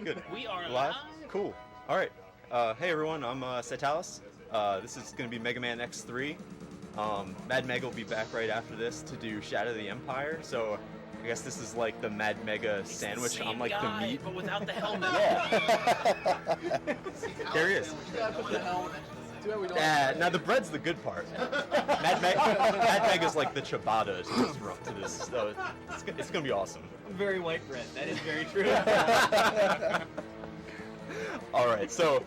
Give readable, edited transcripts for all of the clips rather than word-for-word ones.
Good. We are live. live. Cool. All right. Hey everyone, I'm cytalis. This is going to be Mega Man X3. Mad Mega will be back right after this to do Shadow of the Empire. So I guess this is like the Mad Mega sandwich on like the meat. But without the helmet. Yeah. There he is. Now the bread's the good part. Mad Mega's like the ciabatta to this, so it's gonna be awesome. Very white bread. That is very true. All right, so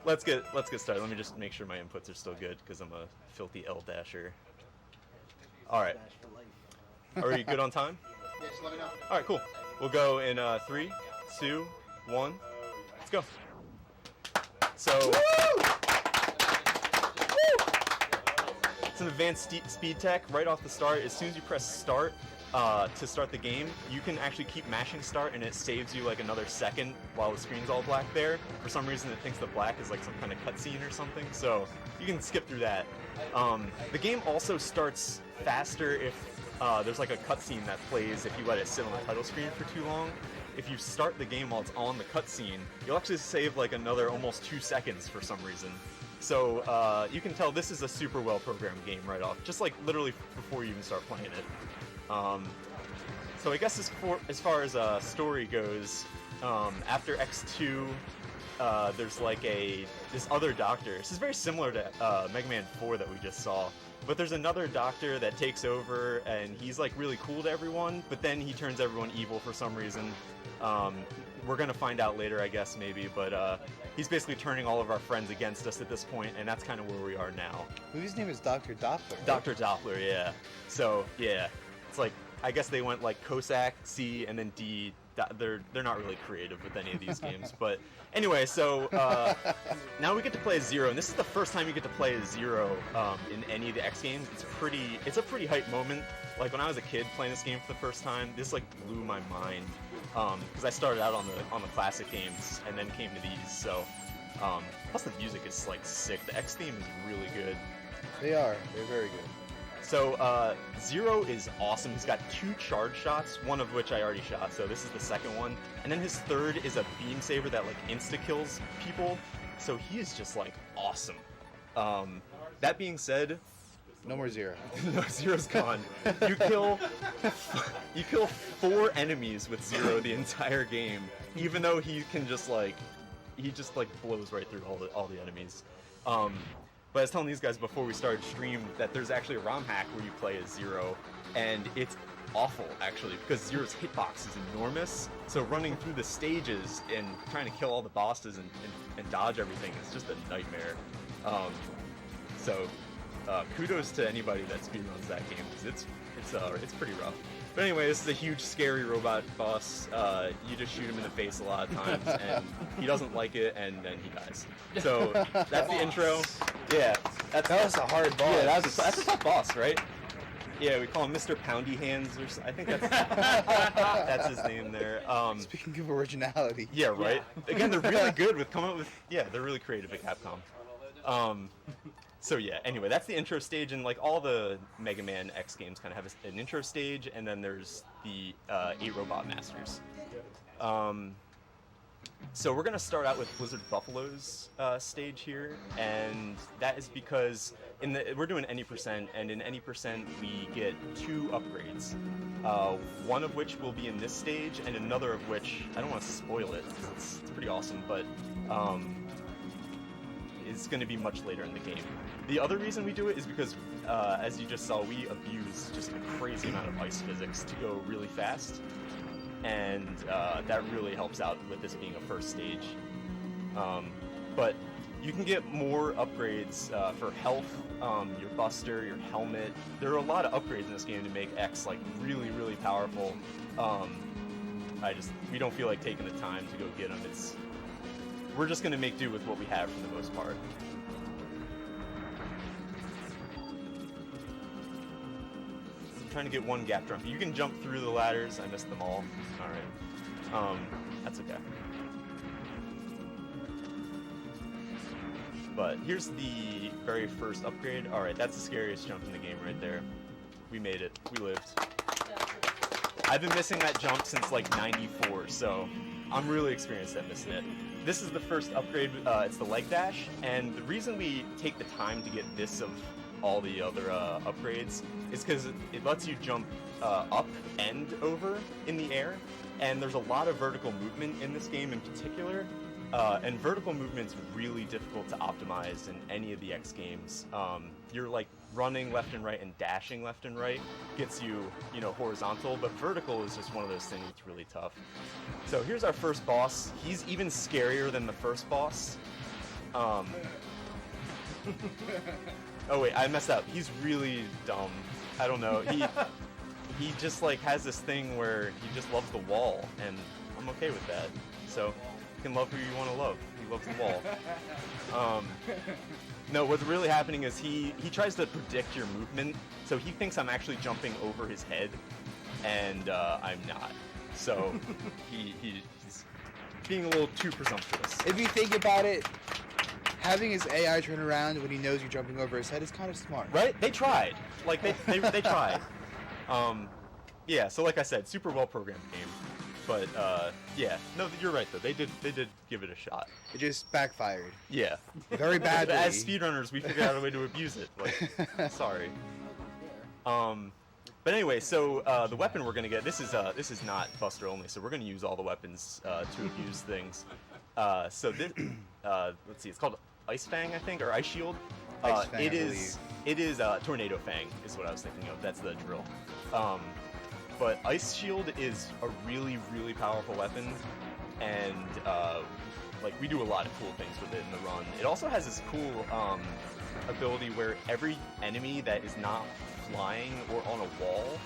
let's get started. Let me just make sure my inputs are still good because I'm a filthy L dasher. All right, are you good on time? Yeah, just let me know. All right, cool. We'll go in 3, 2, 1. Let's go. So. It's an advanced speed tech right off the start. As soon as you press start to start the game, you can actually keep mashing start and it saves you like another second while the screen's all black there. For some reason it thinks the black is like some kind of cutscene or something, so you can skip through that. The game also starts faster if there's like a cutscene that plays if you let it sit on the title screen for too long. If you start the game while it's on the cutscene, you'll actually save like another almost 2 seconds for some reason. So you can tell this is a super well-programmed game right off, just like literally before you even start playing it. So I guess as far as story goes, after X2, there's like this other doctor. This is very similar to Mega Man 4 that we just saw, but there's another doctor that takes over, and he's like really cool to everyone, but then he turns everyone evil for some reason. We're gonna find out later, I guess, maybe, but he's basically turning all of our friends against us at this point, and that's kind of where we are now. His name is Dr. Doppler. Right? Dr. Doppler, yeah. So, yeah, it's like, I guess they went like Cossack, C, and then D. They're not really creative with any of these games, but anyway, so now we get to play as Zero, and this is the first time you get to play as Zero in any of the X games. It's a pretty hype moment. Like when I was a kid playing this game for the first time, this like blew my mind because I started out on the classic games and then came to these. So plus the music is like sick. The X theme is really good. They're very good. So, Zero is awesome. He's got 2 charge shots, one of which I already shot, so this is the second one. And then his third is a beam saber that, like, insta-kills people. So he is just, like, awesome. That being said... No more Zero. No, Zero's gone. You kill 4 enemies with Zero the entire game, even though he can just, like... He just, like, blows right through all the enemies. But I was telling these guys before we started stream that there's actually a ROM hack where you play as Zero, and it's awful, actually, because Zero's hitbox is enormous, so running through the stages and trying to kill all the bosses and dodge everything is just a nightmare. Kudos to anybody that speedruns that game, because it's pretty rough. But anyway, this is a huge, scary robot boss. You just shoot him in the face a lot of times, and he doesn't like it, and then he dies. So that's the intro. Yeah, that was a hard boss. Yeah, that's a tough boss, right? Yeah, we call him Mr. Poundy Hands, or I think that's his name there. Speaking of originality. Yeah, right. Again, they're really good with coming up with. Yeah, they're really creative at Capcom. So yeah, anyway, that's the intro stage, and like all the Mega Man X games kind of have an intro stage, and then there's the 8 Robot Masters. So we're going to start out with Blizzard Buffalo's stage here, and that is because we're doing any percent, and in any percent we get 2 upgrades. One of which will be in this stage, and another of which, I don't want to spoil it, because it's pretty awesome, but it's going to be much later in the game. The other reason we do it is because, as you just saw, we abuse just a crazy amount of ice physics to go really fast, and that really helps out with this being a first stage. But you can get more upgrades for health, your buster, your helmet. There are a lot of upgrades in this game to make X like really, really powerful. We don't feel like taking the time to go get them. We're just going to make do with what we have for the most part. I'm trying to get one gap jump. You can jump through the ladders. I missed them all. Alright. That's okay. But here's the very first upgrade. Alright, that's the scariest jump in the game right there. We made it. We lived. I've been missing that jump since like 94, so I'm really experienced at missing it. This is the first upgrade. It's the leg dash, and the reason we take the time to get this of all the other upgrades is because it lets you jump up and over in the air, and there's a lot of vertical movement in this game in particular. And vertical movement's really difficult to optimize in any of the X games. You're like running left and right and dashing left and right gets you, horizontal, but vertical is just one of those things that's really tough. So here's our first boss. He's even scarier than the first boss. Oh wait, I messed up. He's really dumb. I don't know. He just like has this thing where he just loves the wall, and I'm okay with that. So you can love who you want to love. He loves the wall. No, what's really happening is he tries to predict your movement, so he thinks I'm actually jumping over his head, and I'm not. So he's being a little too presumptuous. If you think about it, having his AI turn around when he knows you're jumping over his head is kind of smart. Right? They tried. Like, they tried. Yeah, so like I said, super well-programmed game. But, yeah. No, you're right, though. They did give it a shot. It just backfired. Yeah. Very badly. As speedrunners, we figured out a way to abuse it. Like, sorry. But anyway, so the weapon we're gonna get, this is not Buster only, so we're gonna use all the weapons to abuse things. So this, let's see, it's called Ice Fang, I think, or Ice Shield. Ice Fang, it is Tornado Fang is what I was thinking of. That's the drill. But Ice Shield is a really, really powerful weapon, and like we do a lot of cool things with it in the run. It also has this cool ability where every enemy that is not flying or on a wall,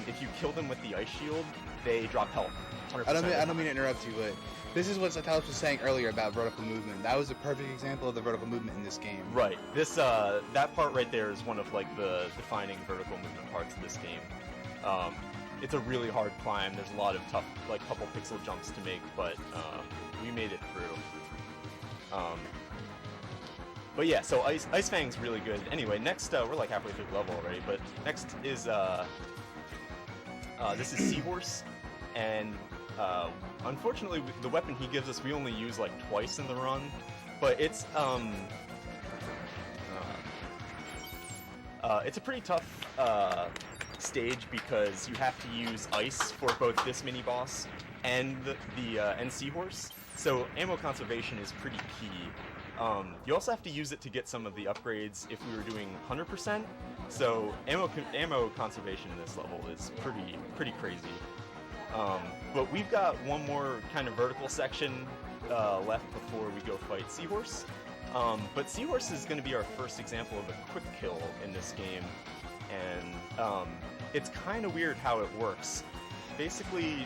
if you kill them with the Ice Shield, they drop health. 100%. I don't mean to interrupt you, but this is what cytalis was saying earlier about vertical movement. That was a perfect example of the vertical movement in this game. Right. This that part right there is one of like the defining vertical movement parts of this game. It's a really hard climb. There's a lot of tough, like, couple pixel jumps to make, but we made it through. But yeah, so Ice Fang's really good. Anyway, next, we're like halfway through the level already, but next is, this is Seahorse, and unfortunately, the weapon he gives us, we only use like twice in the run, but it's a pretty tough stage because you have to use ice for both this mini boss and and Seahorse. So ammo conservation is pretty key. You also have to use it to get some of the upgrades if we were doing 100%. So ammo conservation in this level is pretty crazy. But we've got one more kind of vertical section left before we go fight Seahorse. But Seahorse is going to be our first example of a quick kill in this game, and it's kind of weird how it works. Basically,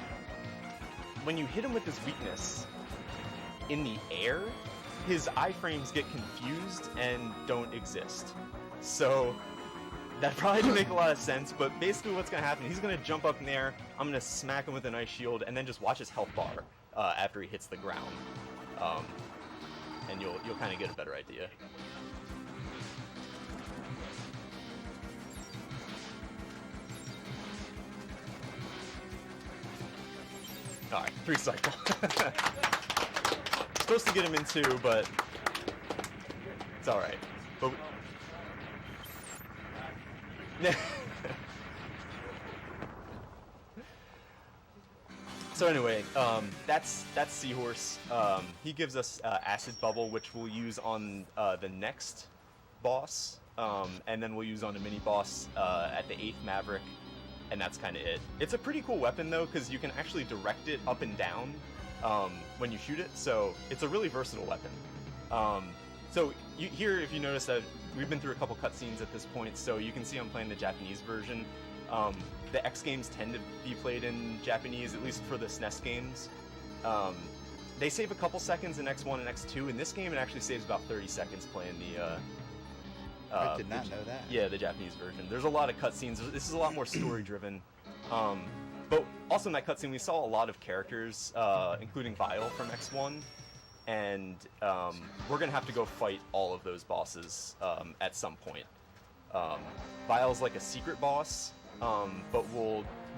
when you hit him with his weakness in the air, his iframes get confused and don't exist. So that probably didn't make a lot of sense, but basically what's going to happen, he's going to jump up in the air, I'm going to smack him with an ice shield, and then just watch his health bar after he hits the ground. And you'll kind of get a better idea. Alright, 3 cycle. Supposed to get him in 2, but it's alright. But so anyway, that's Seahorse. He gives us Acid Bubble, which we'll use on the next boss, and then we'll use on a mini boss at the 8th Maverick, and that's kind of it. It's a pretty cool weapon though, because you can actually direct it up and down when you shoot it, so it's a really versatile weapon. So here, if you notice that we've been through a couple cutscenes at this point, so you can see I'm playing the Japanese version. The X games tend to be played in Japanese, at least for the SNES games. They save a couple seconds in X1 and X2. In this game, it actually saves about 30 seconds playing the... I did not know that. Yeah, the Japanese version. There's a lot of cutscenes. This is a lot more story-driven. But also in that cutscene, we saw a lot of characters, including Vile from X1. And we're going to have to go fight all of those bosses at some point. Vile's like a secret boss, but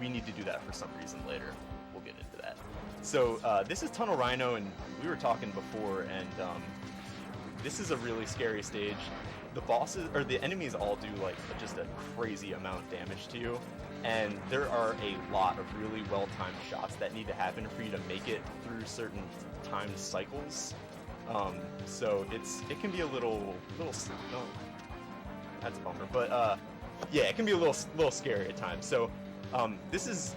we need to do that for some reason later. We'll get into that. So this is Tonto Rhino, and we were talking before, and this is a really scary stage. The bosses, or the enemies, all do like just a crazy amount of damage to you, and there are a lot of really well-timed shots that need to happen for you to make it through certain timed cycles. So it can be a little no, that's a bummer, but yeah, it can be a little scary at times. So this is,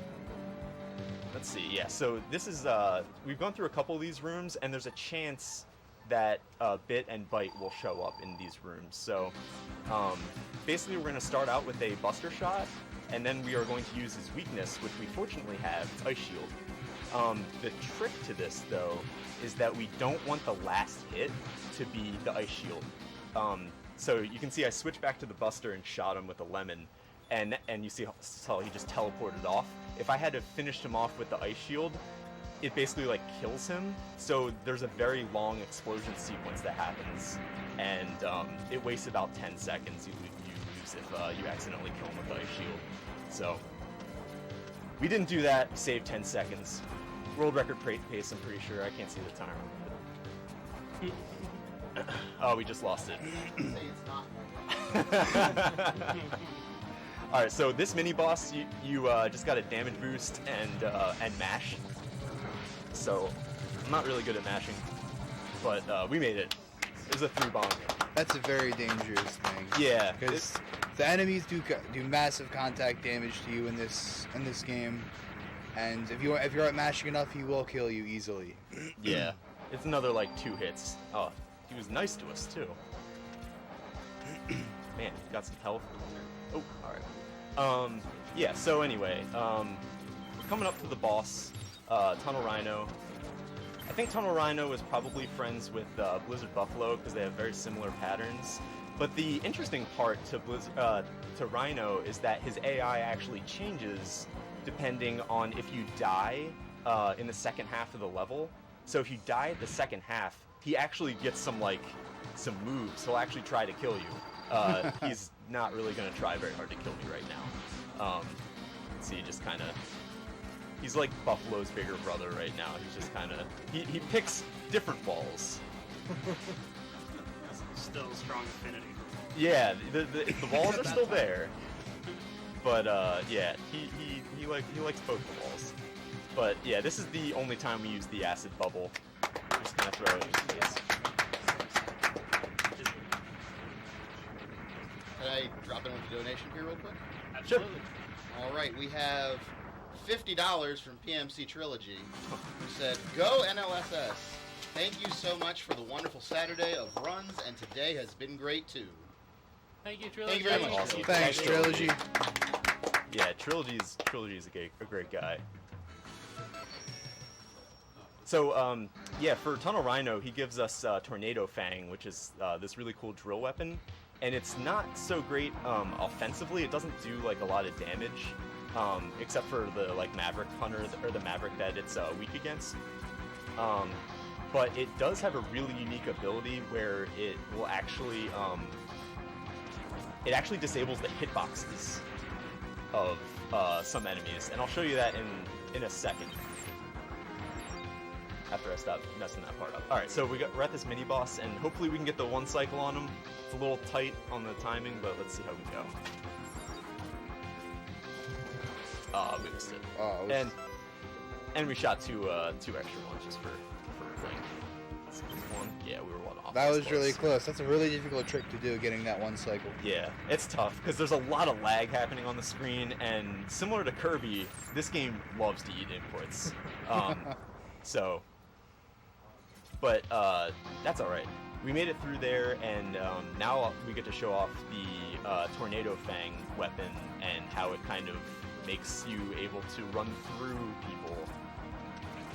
let's see, yeah. So this is we've gone through a couple of these rooms, and there's a chance that Bit and Bite will show up in these rooms. So basically we're going to start out with a Buster Shot, and then we are going to use his weakness, which we fortunately have, it's Ice Shield. The trick to this, though, is that we don't want the last hit to be the Ice Shield. So you can see I switched back to the Buster and shot him with a lemon, and you see how he just teleported off. If I had to finish him off with the Ice Shield, it basically like kills him. So there's a very long explosion sequence that happens, and it wastes about 10 seconds you lose if you accidentally kill him with the Ice Shield. So we didn't do that, we saved 10 seconds. World record pace, I'm pretty sure. I can't see the timer. Oh, we just lost it. Say it's not. Alright, so this mini boss, you just got a damage boost and mash. So I'm not really good at mashing, but we made it. It was a 3-bonk. That's a very dangerous thing. Yeah, because the enemies do massive contact damage to you in this game, and if you're at mashing enough, he will kill you easily. yeah. It's another like 2 hits. Oh, he was nice to us too. Man, got some health. Oh, all right. Yeah. So anyway, coming up to the boss. Tonto Rhino. I think Tonto Rhino is probably friends with Blizzard Buffalo because they have very similar patterns. But the interesting part to Rhino is that his AI actually changes depending on if you die in the second half of the level. So if you die at the second half, he actually gets some moves. He'll actually try to kill you. He's not really going to try very hard to kill me right now. So you just kind of... He's like Buffalo's bigger brother right now. He's just kind of... He picks different balls. Still a strong affinity. Yeah, the balls are still there. But, yeah, he likes both the balls. But, yeah, this is the only time we use the acid bubble. Just kind of throw it in his face. Can I drop in with a donation here real quick? Absolutely. All right, we have $50 from PMC Trilogy, who said, "Go NLSS! Thank you so much for the wonderful Saturday of runs, and today has been great too." Thank you, Trilogy. Thank you very much. Awesome. Thanks, Trilogy. Yeah, Trilogy's a great guy. So, yeah, for Tonto Rhino, he gives us Tornado Fang, which is this really cool drill weapon. And it's not so great offensively. It doesn't do, like, a lot of damage, except for the, like, Maverick Hunter, or the Maverick that it's weak against. But it does have a really unique ability where it will actually, it actually disables the hitboxes of some enemies. And I'll show you that in a second. After I stop messing that part up. Alright, so we're at this mini boss, and hopefully we can get the 1 cycle on him. It's a little tight on the timing, but let's see how we go. We missed it. Oh, and we shot two extra ones just for playing. Let's see, one. Yeah, we were one off. that That's was really close. That's a really difficult trick to do, getting that 1 cycle. Yeah, it's tough because there's a lot of lag happening on the screen, and similar to Kirby, this game loves to eat inputs. So. But that's all right. We made it through there, and now we get to show off the Tornado Fang weapon and how it kind of makes you able to run through people.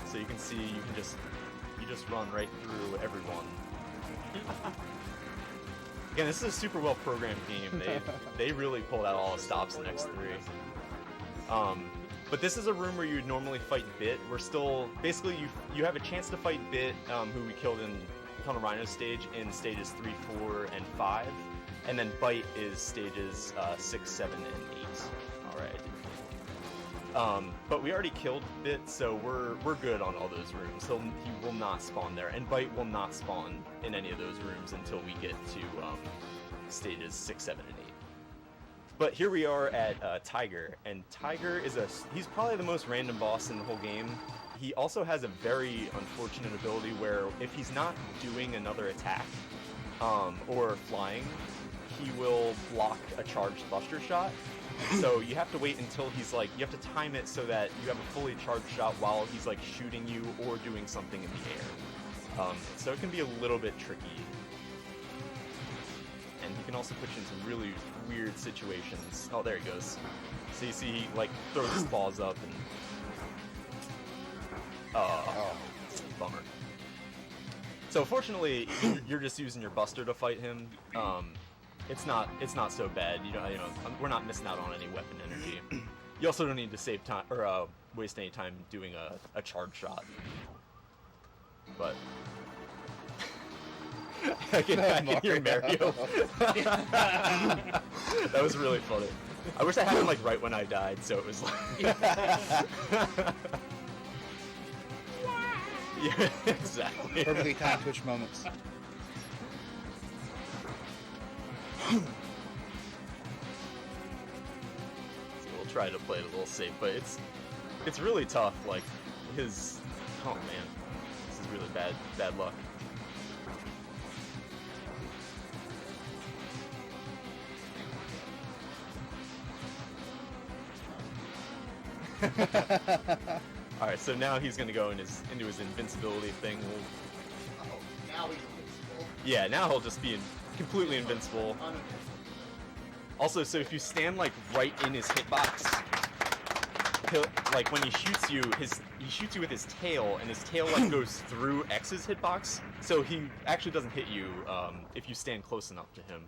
So you can see you just run right through everyone. Again, this is a super well programmed game. They really pulled out all the stops in X3. But this is a room where you would normally fight Bit. We're still... Basically, you have a chance to fight Bit, who we killed in Tonto Rhino's stage, in stages 3, 4, and 5. And then Bite is stages 6, 7, and 8. Alright. But we already killed Bit, so we're good on all those rooms. He will not spawn there, and Bite will not spawn in any of those rooms until we get to stages 6, 7, and 8. But here we are at Tiger, and Tiger he's probably the most random boss in the whole game. He also has a very unfortunate ability where if he's not doing another attack or flying, he will block a charged Buster shot. So you have to wait until he's like, you have to time it so that you have a fully charged shot while he's like shooting you or doing something in the air. So it can be a little bit tricky. And he can also put you in some really weird situations. Oh, there he goes. So you see he like throws his paws up and... bummer. So fortunately, you're just using your Buster to fight him. It's not so bad. We're not missing out on any weapon energy. You also don't need to save time or waste any time doing a charge shot. But I can hear Mario. That was really funny. I wish I had him like right when I died, so it was like. Yeah, exactly. Perfectly timed Twitch moments. So we'll try to play it a little safe, but it's really tough. Like oh man, this is really bad luck. All right, so now he's gonna go into his invincibility thing. Now he's invincible. Yeah, now he'll just be completely invincible. Also, so if you stand like right in his hitbox, he'll like when he shoots you, he shoots you with his tail, and his tail like goes through X's hitbox, so he actually doesn't hit you if you stand close enough to him.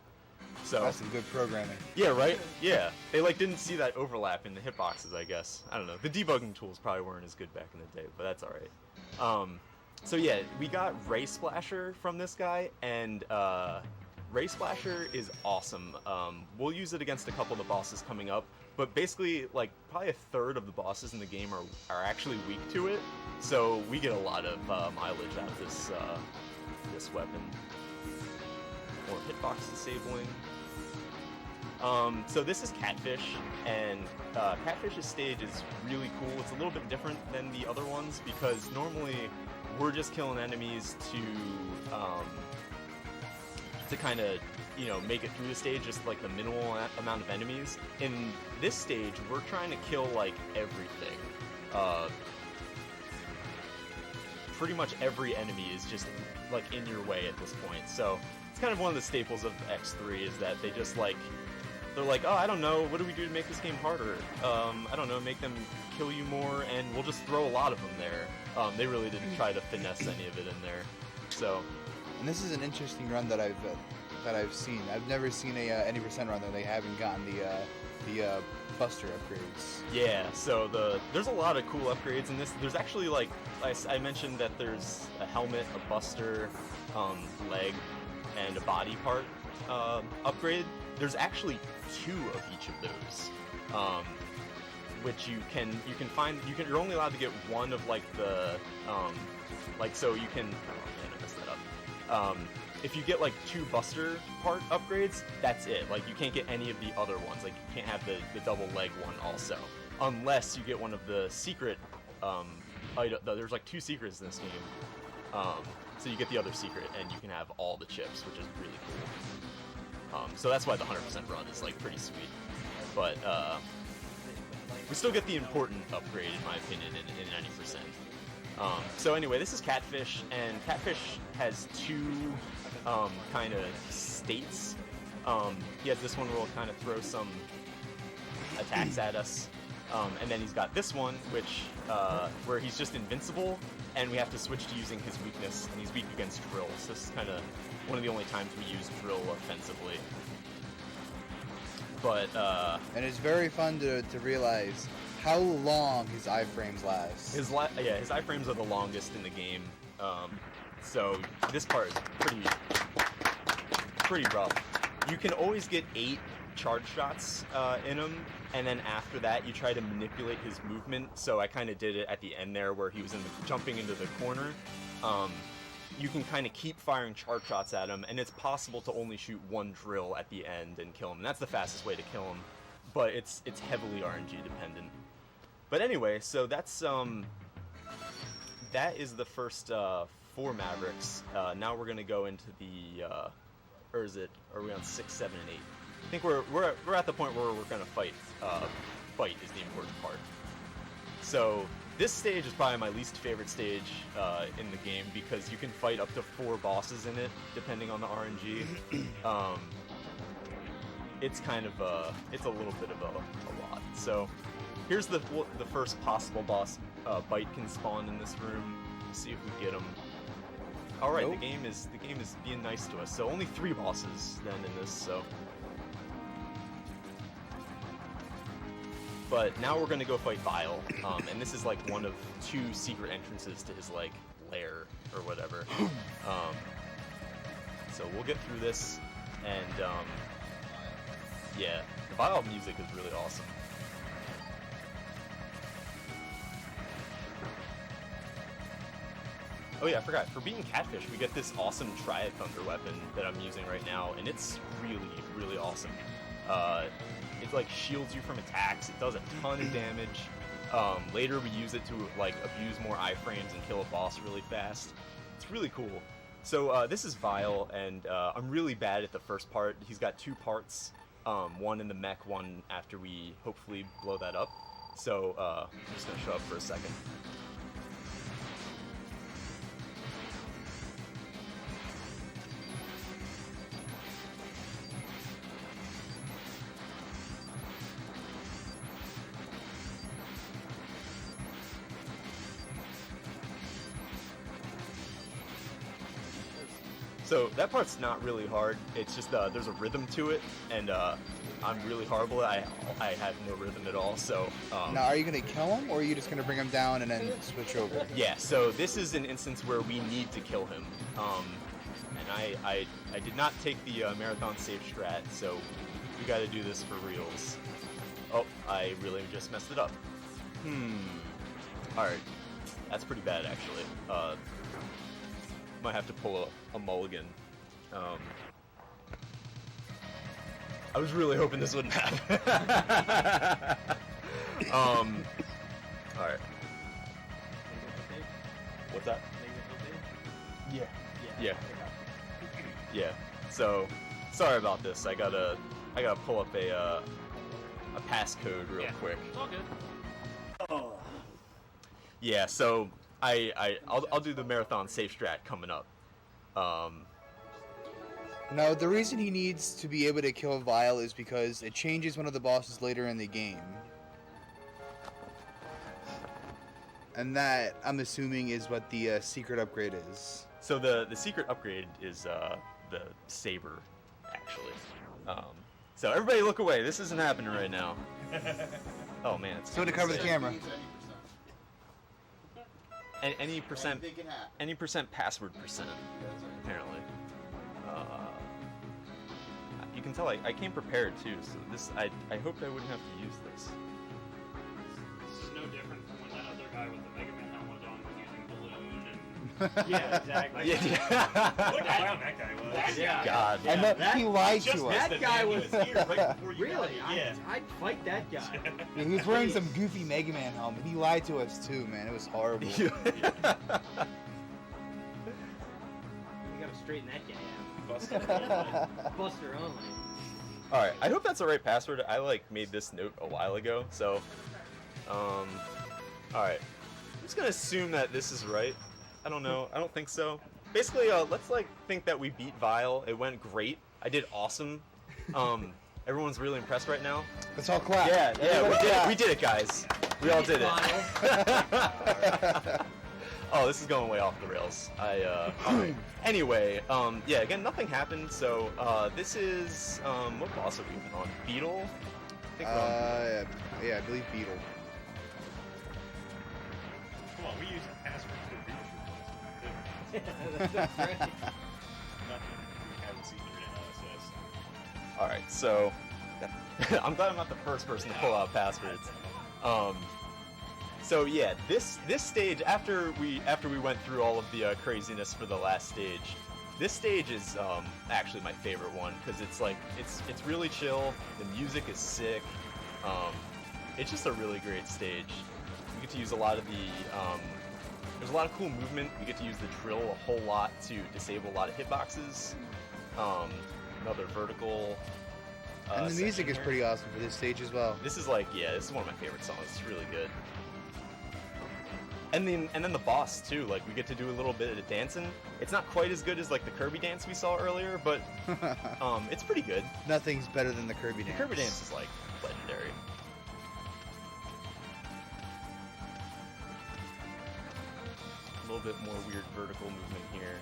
So That's some good programming. yeah, right? Yeah, they like didn't see that overlap in the hitboxes, I guess. I don't know. The debugging tools probably weren't as good back in the day, but that's all right. So yeah, we got Ray Splasher from this guy, and Ray Splasher is awesome. We'll use it against a couple of the bosses coming up, but basically, like, probably a third of the bosses in the game are actually weak to it, so we get a lot of mileage out of this weapon. More hitbox disabling. So this is Catfish, and Catfish's stage is really cool. It's a little bit different than the other ones because normally we're just killing enemies to kind of, make it through the stage, just like the minimal amount of enemies. In this stage, we're trying to kill like everything. Pretty much every enemy is just like in your way at this point. So it's kind of one of the staples of X3 is that they just like, they're like, oh, I don't know, what do we do to make this game harder? I don't know, make them kill you more, and we'll just throw a lot of them there. They really didn't try to finesse any of it in there. So. And this is an interesting run that I've seen. I've never seen a any percent run that they haven't gotten the Buster upgrades. Yeah, so there's a lot of cool upgrades in this. There's actually, like I mentioned that there's a helmet, a Buster, leg, and a body part upgrade. There's actually 2 of each of those, which you can find. You're only allowed to get one of like the so you can. Oh man, I messed that up. If you get like 2 Buster part upgrades, that's it. Like you can't get any of the other ones. Like you can't have the double leg one also, unless you get one of the secret. There's like 2 secrets in this game. So you get the other secret, and you can have all the chips, which is really cool. So that's why the 100% run is like pretty sweet. But we still get the important upgrade, in my opinion, in 90%. So anyway, this is Catfish, and Catfish has 2 kind of states. He has this one where he'll kind of throw some attacks at us. And then he's got this one, which where he's just invincible, and we have to switch to using his weakness, and he's weak against Drill. So this is kind of one of the only times we use Drill offensively. But and it's very fun to realize how long his iframes last. His iframes are the longest in the game. So this part is pretty rough. You can always get 8 charge shots in him, and then after that you try to manipulate his movement. So I kind of did it at the end there where he was jumping into the corner. You can kind of keep firing charge shots at him, and it's possible to only shoot one drill at the end and kill him. And that's the fastest way to kill him, but it's heavily RNG dependent. But anyway, so that's that is the first 4 Mavericks. Now we're gonna go into the or are we on 6, 7, and 8? I think we're at the point where we're gonna fight. Fight is the important part. So this stage is probably my least favorite stage in the game because you can fight up to 4 bosses in it, depending on the RNG. It's kind of it's a little bit of a lot. So here's the first possible boss. Bite can spawn in this room. Let's see if we get him. All right, Nope. the game is being nice to us. So only 3 bosses then in this. So. But now we're gonna go fight Vile, and this is like one of 2 secret entrances to his like lair or whatever. So we'll get through this, and yeah, the Vile music is really awesome. Oh yeah, I forgot. For beating Catfish, we get this awesome Triad Thunder weapon that I'm using right now, and it's really, really awesome. It like shields you from attacks. It does a ton of damage. Later we use it to like abuse more iframes and kill a boss really fast. It's really cool. So this is Vile, and I'm really bad at the first part. He's got 2 parts, one in the mech, one after we hopefully blow that up. So I'm just gonna show up for a second. So that part's not really hard. It's just there's a rhythm to it, and I'm really horrible. I have no rhythm at all. So Now, are you gonna kill him, or are you just gonna bring him down and then switch over? yeah. So this is an instance where we need to kill him, and I did not take the marathon save strat, so we got to do this for reals. Oh, I really just messed it up. All right, that's pretty bad actually. Might have to pull a mulligan. I was really hoping this wouldn't happen. Alright. What's that? Yeah. Yeah. So, sorry about this. I gotta pull up a passcode real quick. It's all good. Yeah, so I'll do the marathon safe strat coming up. No, the reason he needs to be able to kill Vile is because it changes one of the bosses later in the game. And that, I'm assuming, is what the secret upgrade is. So the secret upgrade is the Sabre, actually. So everybody look away. This isn't happening right now. Oh man, it's So to cover the camera. any percent password percent, apparently. You can tell I came prepared too, so this I hoped I wouldn't have to use this. This is no different from when that other guy with the Mega Man helmet on was using balloon and Yeah, exactly. Yeah. what a clown that guy was. Yeah. God. And that, he lied just to missed us. That guy was here right before you Really? got it. I'd fight that guy. Yeah, he was wearing some goofy Mega Man helmet. He lied to us too, man. It was horrible. You gotta straighten that guy out. Buster only. All right. I hope that's the right password. I made this note a while ago, so all right. I'm just gonna assume that this is right. I don't know. I don't think so. Basically, let's think that we beat Vile. It went great. I did awesome. Everyone's really impressed right now. Let's all clap. Yeah, we did it, guys. We all did it. Oh, this is going way off the rails. Alright. Anyway, yeah, again, nothing happened, so, this is, what boss are we even on? Beetle? I think we're on Yeah, I believe Beetle. Come on, we use a password for That's right. Nothing. We haven't seen your NLSS. Alright, so, that I'm glad I'm not the first person to pull out passwords. So yeah, this stage, after we went through all of the craziness for the last stage, this stage is actually my favorite one because it's like it's really chill. The music is sick. It's just a really great stage. We get to use a lot of the there's a lot of cool movement. We get to use the drill a whole lot to disable a lot of hitboxes. Another vertical. And the music is pretty awesome for this stage as well. This is like, yeah, this is one of my favorite songs. It's really good. And then the boss too. Like we get to do a little bit of dancing. It's not quite as good as like the Kirby dance we saw earlier, but it's pretty good. Nothing's better than the Kirby dance. The Kirby dance is like legendary. A little bit more weird vertical movement here.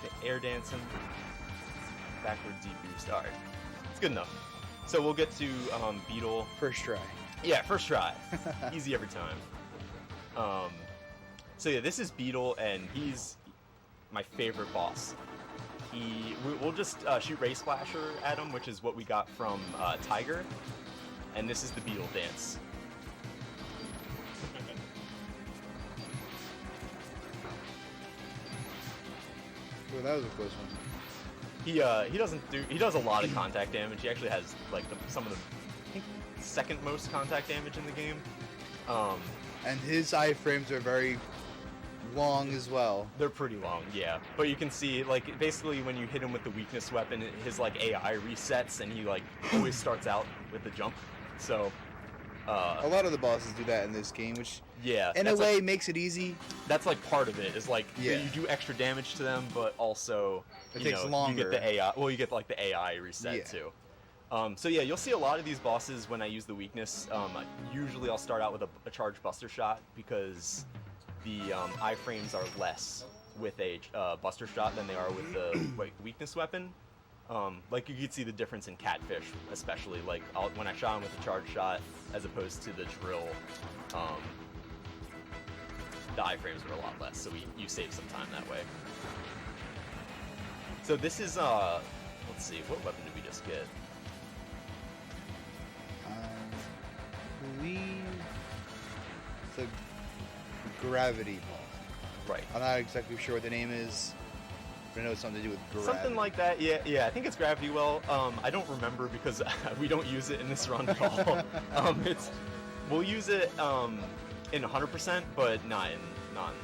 The air dancing. Backward deep boost. Alright. It's good enough. So we'll get to Beetle. First try. Yeah, first try. Easy every time. So yeah, this is Beetle, and he's my favorite boss. We'll just shoot Ray Splasher at him, which is what we got from Tiger. And this is the Beetle dance. Well, that was a close one. He does a lot of contact damage. He actually has like some of the I think second most contact damage in the game. And his iframes are very long as well. They're pretty long, yeah. But you can see, like, basically when you hit him with the weakness weapon, his like AI resets, and he like always starts out with the jump. So a lot of the bosses do that in this game, which yeah, in a way makes it easy. That's like part of it. Is like Yeah. you do extra damage to them, but also It you takes know, longer. You get the AI. Well, you get like the AI reset Yeah. too. So yeah, you'll see a lot of these bosses when I use the weakness. Usually I'll start out with a charge buster shot because the iframes are less with a buster shot than they are with the weakness weapon. Like you could see the difference in Catfish, especially like when I shot him with a charge shot as opposed to the drill. The iframes are a lot less, so you save some time that way. So this is let's see, what weapon did we just get? I believe it's a gravity ball. Right. I'm not exactly sure what the name is, but I know it's something to do with gravity. Something like that, yeah. I think it's Gravity Well. I don't remember because we don't use it in this run at all. We'll use it in 100%, but not in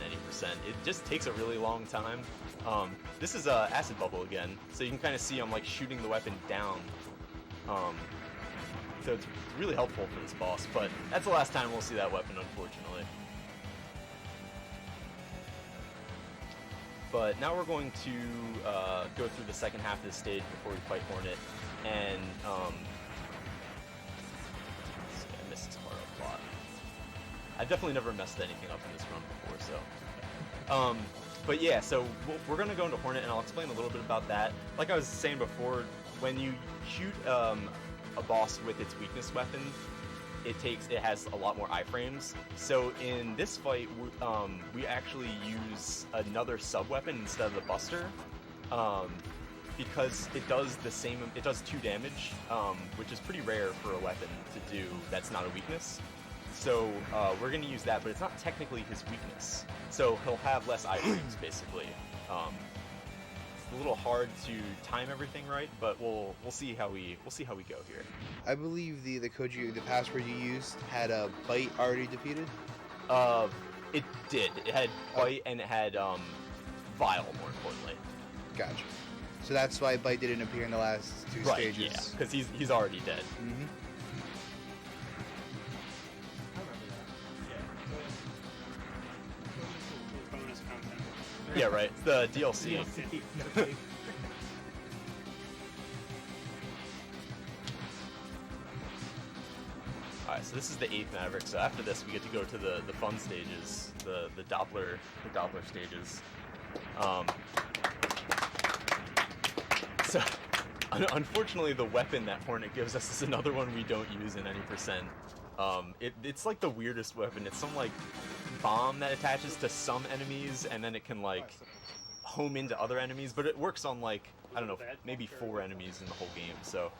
any percent. It just takes a really long time. This is Acid Bubble again, so you can kind of see I'm like shooting the weapon down. So it's really helpful for this boss, but that's the last time we'll see that weapon, unfortunately. But now we're going to go through the second half of the stage before we fight Hornet, and let's see, I missed this part a lot. I've definitely never messed anything up in this run before, so. But yeah, so we're gonna go into Hornet, and I'll explain a little bit about that. Like I was saying before, when you shoot a boss with its weakness weapon, it has a lot more iframes. So in this fight, we actually use another sub-weapon instead of the Buster, because it does 2 damage, which is pretty rare for a weapon to do that's not a weakness. So we're going to use that, but it's not technically his weakness. So he'll have less iframes, basically. It's a little hard to time everything right, but we'll see how we go here. I believe the password you used had a bite already defeated. It did. It had bite and it had vile, more importantly. Gotcha. So that's why bite didn't appear in the last 2 Right, stages. yeah, because he's already dead. Mm-hmm. Bonus content. Yeah, right. It's the DLC. Alright, so this is the 8th Maverick. So after this, we get to go to the fun stages, the Doppler stages. So unfortunately, the weapon that Hornet gives us is another one we don't use in any percent. It's like the weirdest weapon. It's some like bomb that attaches to some enemies, and then it can like home into other enemies, but it works on like, I don't know, maybe 4 enemies in the whole game. So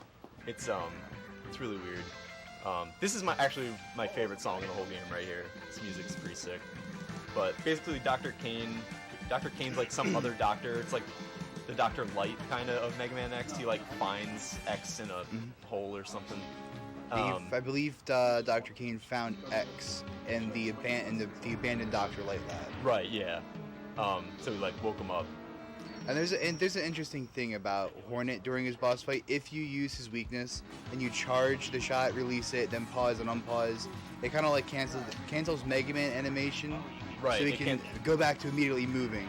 it's really weird. This is actually my favorite song in the whole game right here. This music's pretty sick. But basically, Dr. Kane's like some other doctor. It's like the Dr. Light kind of Mega Man X. He like finds X in a hole or something. I believe Dr. Kane found X in the abandoned Dr. Light lab. Right. Yeah. So he like woke him up. And there's an interesting thing about Hornet during his boss fight. If you use his weakness and you charge the shot, release it, then pause and unpause, it kind of like cancels Mega Man animation. Right. So he can go back to immediately moving.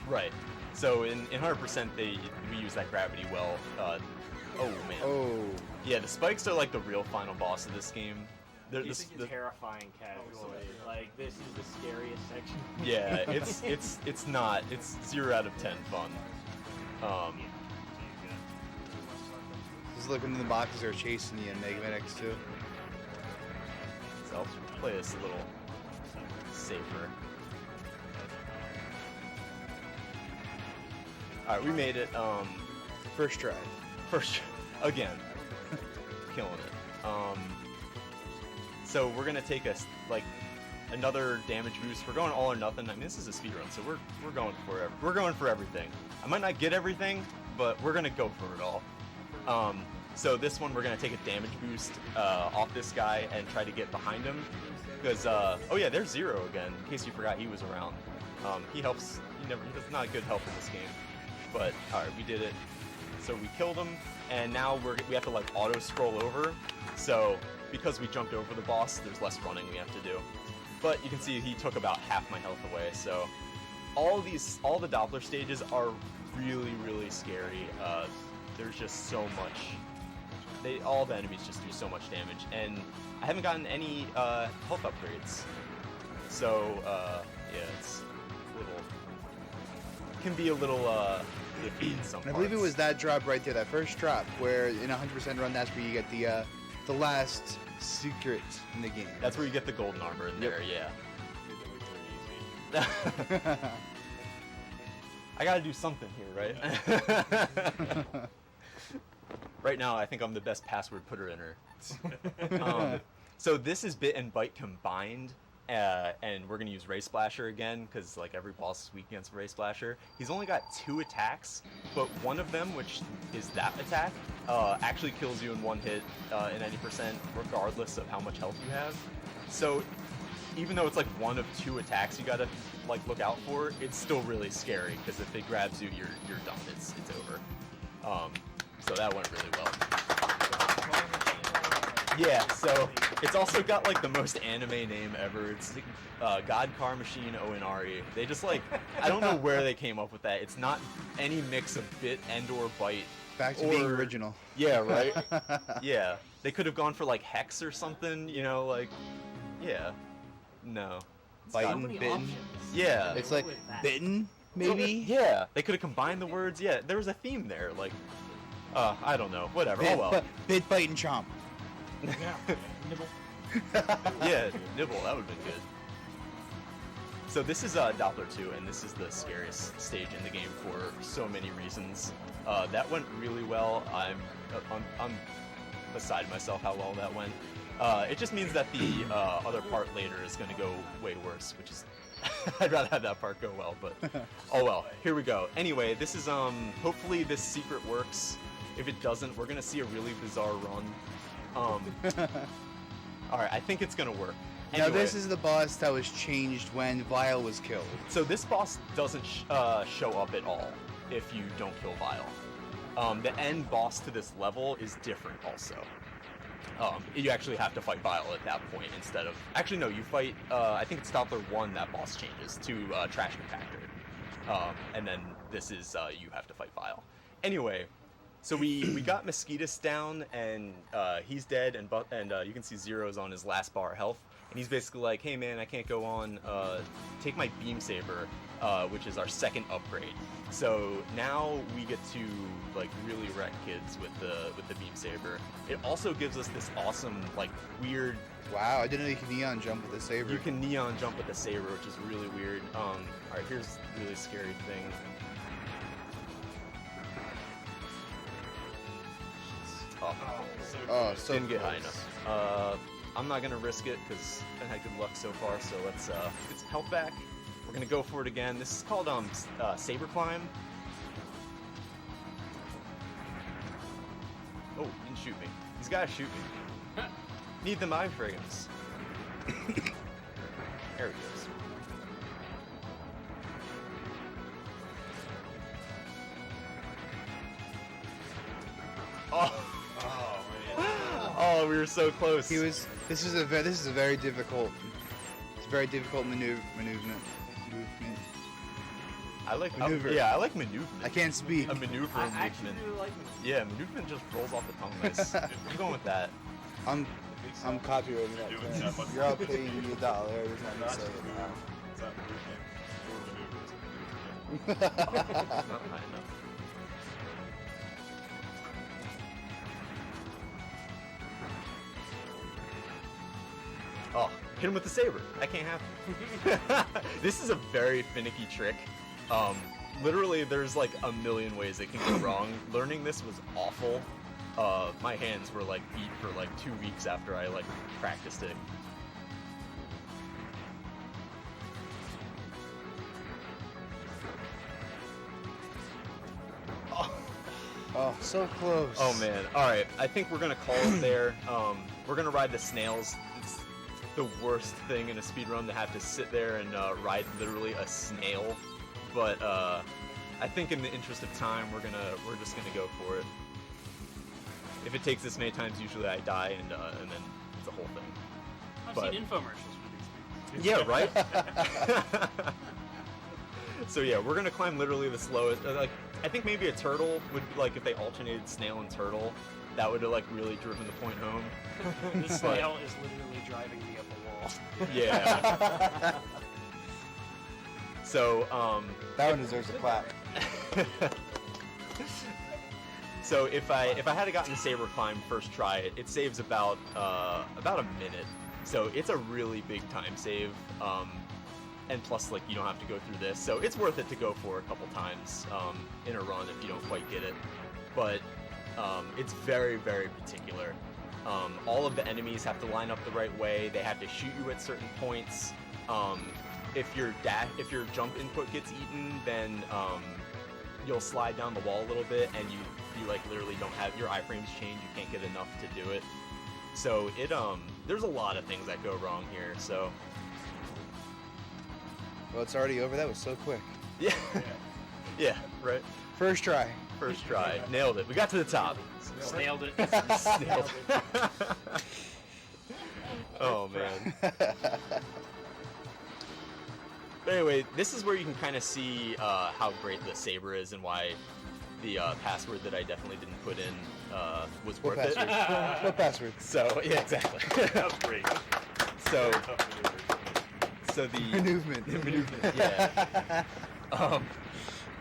Right. So in 100% we use that gravity well. Oh man. Oh. Yeah, the spikes are like the real final boss of this game. They're It's terrifying casually. Like, this is the scariest section. Yeah, it's not. It's 0 out of 10 fun. Just looking in the boxes are chasing you in Mega Man X2. So I'll play this a little safer. Alright, we made it. First try. First, again. Killing it. So we're gonna take another damage boost. We're going all or nothing. I mean, this is a speedrun, so we're going for everything. I might not get everything, but we're gonna go for it all. So this one we're gonna take a damage boost off this guy and try to get behind him, because oh yeah, there's Zero again. In case you forgot he was around. He helps. He's not a good help in this game, but all right, we did it. So we killed him, and now we have to like auto scroll over. So because we jumped over the boss, there's less running we have to do. But you can see he took about half my health away. So all the Doppler stages are really, really scary. There's just so much. All the enemies just do so much damage, and I haven't gotten any health upgrades. So yeah, it's a little. Can be a little iffy in some parts. I believe it was that drop right there, that first drop, where in a 100% run, that's where you get the last secret in the game. That's where you get the golden armor in there, yeah. I gotta do something here, right? Right now, I think I'm the best password putter inner. So this is Bit and Bite combined, and we're gonna use Ray Splasher again, because like every boss is weak against Ray Splasher. He's only got 2 attacks, but one of them, which is that attack, actually kills you in 1 hit in any percent, regardless of how much health you have. So even though it's like 1 of 2 attacks you gotta like look out for, it's still really scary, because if it grabs you, you're done. It's over. So that went really well. Yeah, so it's also got like the most anime name ever. It's God Car Machine Oinari. They just like, I don't know where they came up with that. It's not any mix of Bit and or Bite. Back to being original. Yeah, right? Yeah. They could have gone for like Hex or something, like, yeah. No. Biting, bitten. Yeah. It's like bitten, maybe? Yeah. They could have combined the words. Yeah, there was a theme there. Like, I don't know. Whatever. Bit, oh well. Bit, bite, and chomp. Yeah. Nibble. Yeah, nibble. That would have been good. So this is Doppler 2, and this is the scariest stage in the game for so many reasons. That went really well. I'm beside myself how well that went. It just means that the other part later is going to go way worse, which is I'd rather have that part go well, but oh well. Here we go. Anyway, this is hopefully this secret works. If it doesn't, we're going to see a really bizarre run. All right, I think it's going to work. Anyway, now this is the boss that was changed when Vile was killed. So this boss doesn't show up at all if you don't kill Vile. The end boss to this level is different also. You actually have to fight Vile at that point instead of... Actually, no, you fight... I think it's Doppler 1 that boss changes to Trash Compactor. And then this is you have to fight Vile. Anyway, so we got Mosquitus down, and he's dead, and you can see Zero's on his last bar of health. And he's basically like, hey man, I can't go on. Take my Beam Saber, which is our second upgrade. So now we get to like really wreck kids with the Beam Saber. It also gives us this awesome like weird. Wow, I didn't know you could neon jump with the saber. You can neon jump with the saber, which is really weird. All right, here's a really scary thing. so Didn't get high close. enough. I'm not gonna risk it because I had good luck so far. So let's get some health back. We're gonna go for it again. This is called Sabre Climb. Oh, didn't shoot me. These guys shoot me. Need them eye frames. There he goes. Oh. Oh, we were so close. This is a very difficult. It's a very difficult movement. I like Maneuver. Yeah, I like maneuvering. I can't speak. A maneuver I and actually movement. really like Yeah, maneuvering just rolls off the tongue nice. I'm going with that. I'm copyrighting that. Doing that much. You're all paying me $1 every time you say it It's not movement. Not high enough. Oh, hit him with the saber. That can't happen. This is a very finicky trick. Literally, there's like a million ways it can go wrong. Learning this was awful. My hands were like beat for like 2 weeks after I like practiced it. Oh, so close. Oh man. All right. I think we're gonna call it there. We're gonna ride the snails. It's the worst thing in a speedrun to have to sit there and ride literally a snail. But I think in the interest of time, we're just gonna go for it. If it takes this many times, usually I die, and then it's a whole thing. I've But- seen infomercials for these things. Yeah, right. So yeah, we're gonna climb literally the slowest. Like, I think maybe a turtle would, like, if they alternated snail and turtle, that would have like really driven the point home. The snail is literally driving me up a wall. Yeah. So That one deserves a clap. so if I had gotten the Sabre Climb first try, it saves about a minute. So it's a really big time save. And plus, like, you don't have to go through this, so it's worth it to go for a couple times in a run if you don't quite get it. But it's very, very particular. All of the enemies have to line up the right way. They have to shoot you at certain points. If your jump input gets eaten, then you'll slide down the wall a little bit, and you like literally don't have your iframes change. You can't get enough to do it. So it there's a lot of things that go wrong here. So. Well, it's already over. That was so quick. Yeah. Yeah, right. First try. First try. Nailed it. We got to the top. Snailed it. Nailed it. Oh, man. But anyway, this is where you can kind of see how great the Sabre is and why the password that I definitely didn't put in was What worth password? it. What password? So, yeah, exactly. That was great. So, Tough maneuver. so the... Maneuvement. Maneuvement, yeah.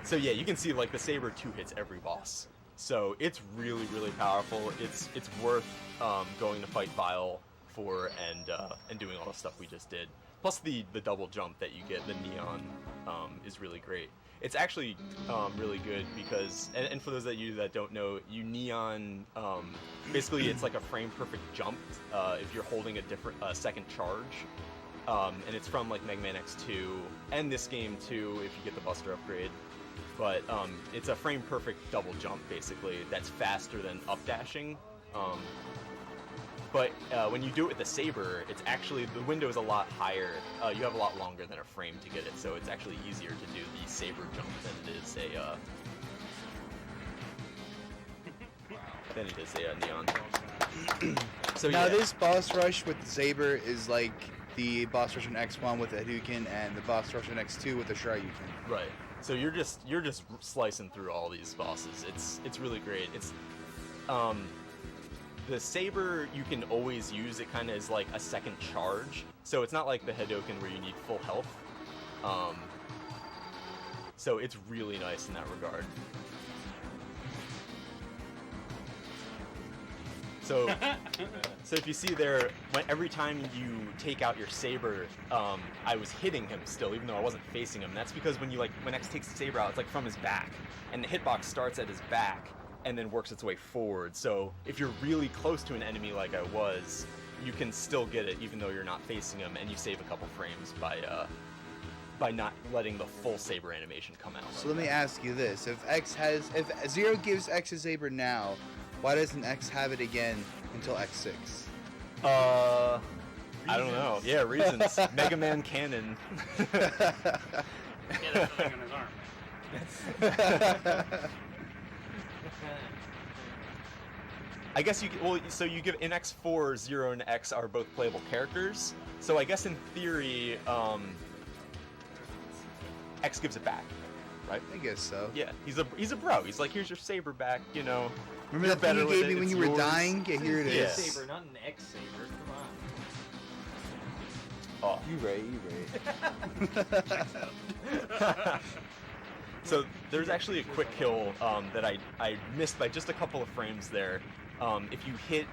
So yeah, you can see like the Sabre 2 hits every boss. So it's really, really powerful. It's worth going to fight Vile for and doing all the stuff we just did. Plus the double jump that you get, the neon, is really great. It's actually really good because, and for those of you that don't know, you neon, basically it's like a frame perfect jump if you're holding a different second charge. And it's from like Mega Man X2 and this game too if you get the Buster upgrade. But it's a frame perfect double jump basically that's faster than up dashing. But when you do it with the Sabre, it's actually, the window is a lot higher. You have a lot longer than a frame to get it, so it's actually easier to do the Sabre jump than it is a neon. So Now yeah. this boss rush with the Sabre is like the boss rush in X1 with the Hadouken and the boss rush in X2 with the Shoryuken. Right. So you're just slicing through all these bosses. It's really great. It's the Sabre you can always use it kind of as like a second charge. So it's not like the Hadouken where you need full health. So it's really nice in that regard. So if you see there, every time you take out your Sabre, I was hitting him still, even though I wasn't facing him. That's because when X takes the Sabre out, it's like from his back, and the hitbox starts at his back, and then works its way forward. So if you're really close to an enemy like I was, you can still get it even though you're not facing them, and you save a couple frames by not letting the full saber animation come out. So let me ask you this: if Zero gives X a saber now, why doesn't X have it again until X6? I don't know. Yeah, reasons. Mega Man canon. Yeah, that's the thing on his arm. I guess so you give in X4, Zero and X are both playable characters. So I guess in theory, X gives it back, right? I guess so. Yeah, he's a bro. He's like, here's your saber back, you know. Remember You're that thing you better gave with me it, when it's you were yours. dying? Yeah, here it is. Yeah. Saber, not an X saber. Come on. Oh. You right. So there's actually a quick kill that I missed by just a couple of frames there. If you hit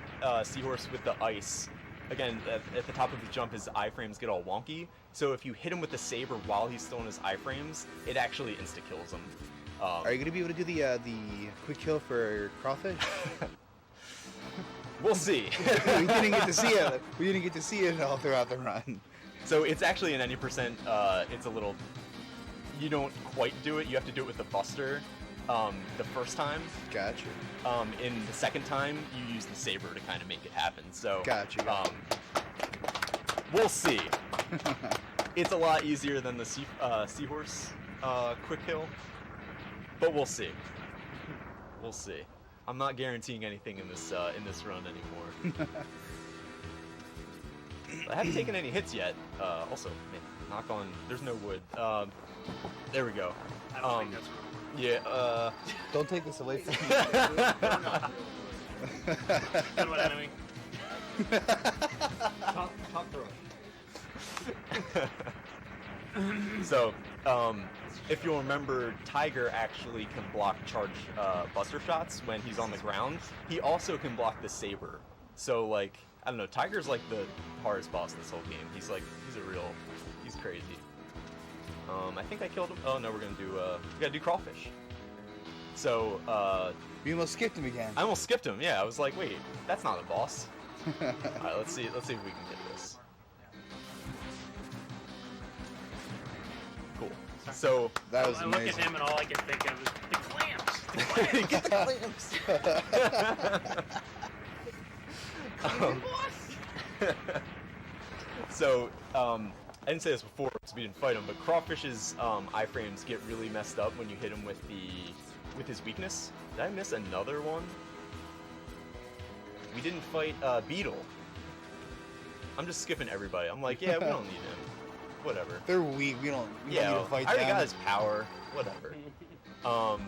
Seahorse with the ice, again, at the top of his jump, his iframes get all wonky. So if you hit him with the saber while he's still in his iframes, it actually insta-kills him. Are you gonna be able to do the quick kill for crawfish? We'll see. We didn't get to see it. We didn't get to see it all throughout the run. So it's actually an any percent. It's a little. You don't quite do it. You have to do it with the Buster the first time. Gotcha. In the second time, you use the saber to kind of make it happen. So Gotcha. We'll see. It's a lot easier than the Seahorse quick kill, but we'll see. We'll see. I'm not guaranteeing anything in this run anymore. I haven't taken any hits yet. Also, man, knock on. There's no wood. There we go. I don't think that's wrong. Yeah. Don't take this away from me. Good one, enemy. Top throw. So, if you'll remember, Tiger actually can block charge Buster shots when he's on the ground. He also can block the saber. So, like, I don't know, Tiger's like the hardest boss this whole game. He's crazy. I think I killed him. Oh no, we gotta do crawfish. So, We almost skipped him again. I almost skipped him. Yeah, I was like, wait, that's not a boss. All right, let's see if we can get this. Cool. So That was I look at amazing. him and all I can think of is the clamps. The clamps. get the clamps. So, I didn't say this before because we didn't fight him, but Crawfish's iframes get really messed up when you hit him with his weakness. Did I miss another one? We didn't fight Beetle. I'm just skipping everybody. I'm like, yeah, we don't need him. Whatever. They're weak. We don't need to fight I already them. got his power. Whatever. Alright,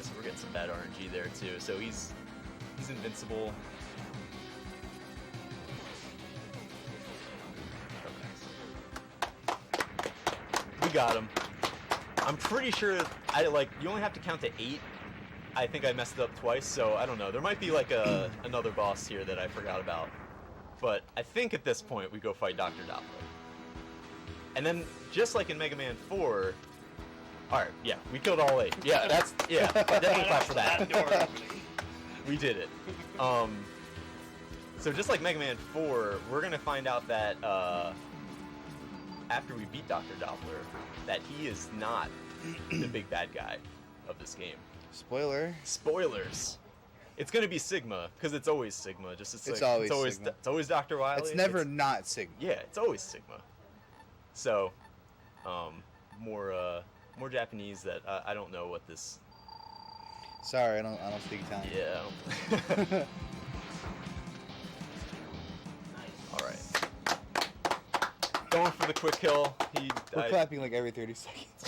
so we're getting some bad RNG there too. So he's invincible. We got him. I'm pretty sure you only have to count to 8. I think I messed it up twice, so I don't know. There might be like another boss here that I forgot about. But I think at this point we go fight Dr. Doppler. And then, just like in Mega Man 4, alright, yeah, we killed all 8. Yeah, definitely clap for that. We did it. So just like Mega Man 4, we're gonna find out that after we beat Dr. Doppler, that he is not the big bad guy of this game. Spoiler. Spoilers. It's gonna be Sigma, because it's always Sigma. It's always Sigma. It's always Dr. Wily. It's never not Sigma. Yeah, it's always Sigma. So, more Japanese that I don't know what this. Sorry, I don't speak Italian. Yeah. All right. Going for the quick kill. We're clapping like every 30 seconds.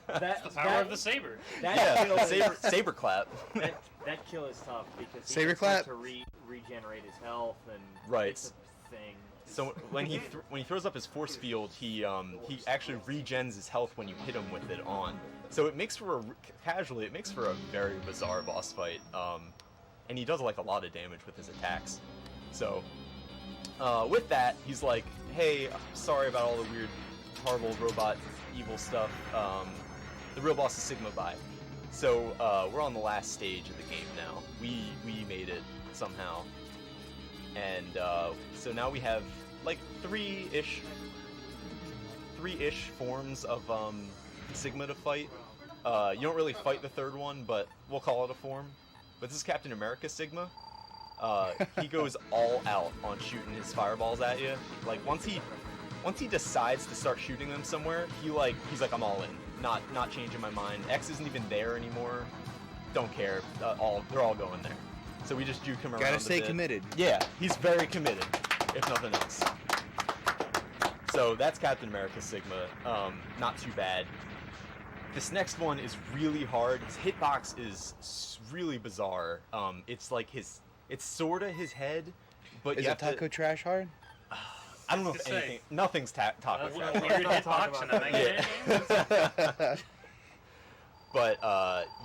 That, The power of the saber. that kill is, saber clap. that kill is tough because he Saber needs clap? to regenerate his health and Right. it's a thing. So when he throws up his force field, he actually regens his health when you hit him with it on. So it makes for a very bizarre boss fight. And he does like a lot of damage with his attacks. So with that, he's like, "Hey, sorry about all the weird, horrible robot evil stuff. The real boss is Sigma Bai." So we're on the last stage of the game now. We made it somehow, and so now we have like three-ish forms of Sigma to fight. You don't really fight the third one, but we'll call it a form. But this is Captain America Sigma. He goes all out on shooting his fireballs at you. Like once he decides to start shooting them somewhere, he's like I'm all in. Not changing my mind. X isn't even there anymore. Don't care. They're all going there. So we just juke him around. Gotta stay committed. Yeah, he's very committed, if nothing else. So that's Captain America Sigma. Not too bad. This next one is really hard. His hitbox is really bizarre. It's like it's sorta his head, but Is you it have Taco to, Trash hard? I don't know if to say. anything. Nothing's Taco Trash. Weird hitbox in a Mega Man game? But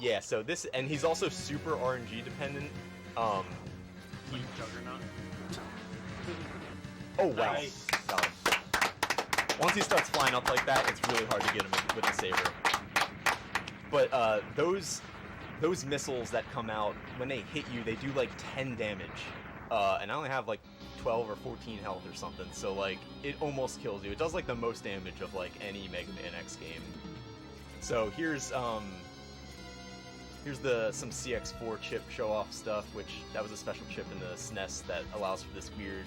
yeah. So this, and he's also super RNG dependent. Like Juggernaut. Oh wow. Nice. Got him. Once he starts flying up like that, it's really hard to get him with the saber. But those missiles that come out, when they hit you, they do like 10 damage. And I only have like 12 or 14 health or something, so like it almost kills you. It does like the most damage of like any Mega Man X game. So here's some CX4 chip show-off stuff, which that was a special chip in the SNES that allows for this weird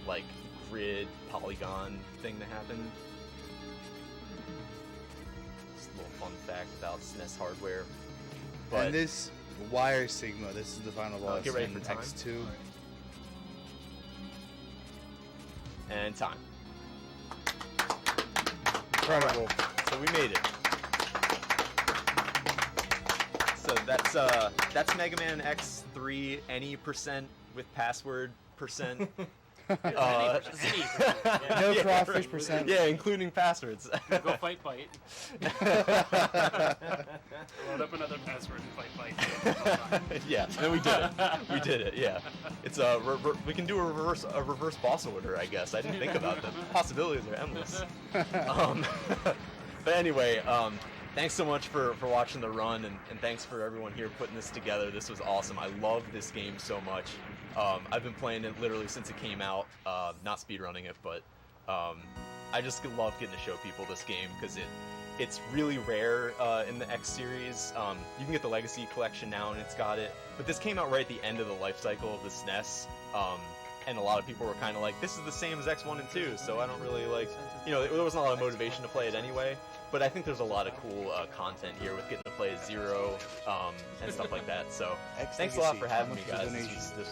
like grid polygon thing to happen. Just a little fun fact about SNES hardware. But And this Wire Sigma, this is the final boss get ready in for time. X2. and time. Incredible. So we made it. So that's Mega Man X3 any percent with password percent. No Yeah, crawfish right. percent. Yeah, including passwords. Go fight. Load up another password and fight. Yeah, and we did it. We did it. Yeah, it's we can do a reverse boss order, I guess. I didn't think about them. Possibilities are endless. But anyway, thanks so much for watching the run, and thanks for everyone here putting this together. This was awesome. I love this game so much. I've been playing it literally since it came out. Not speedrunning it, but I just love getting to show people this game because it's really rare in the X series. You can get the Legacy Collection now, and it's got it. But this came out right at the end of the life cycle of the SNES. And a lot of people were kind of like, this is the same as X1 and 2, so I don't really like, there wasn't a lot of motivation to play it anyway. But I think there's a lot of cool content here with getting to play as Zero and stuff like that. So X thanks a lot Legacy. for How having much me, was the guys. donation? This was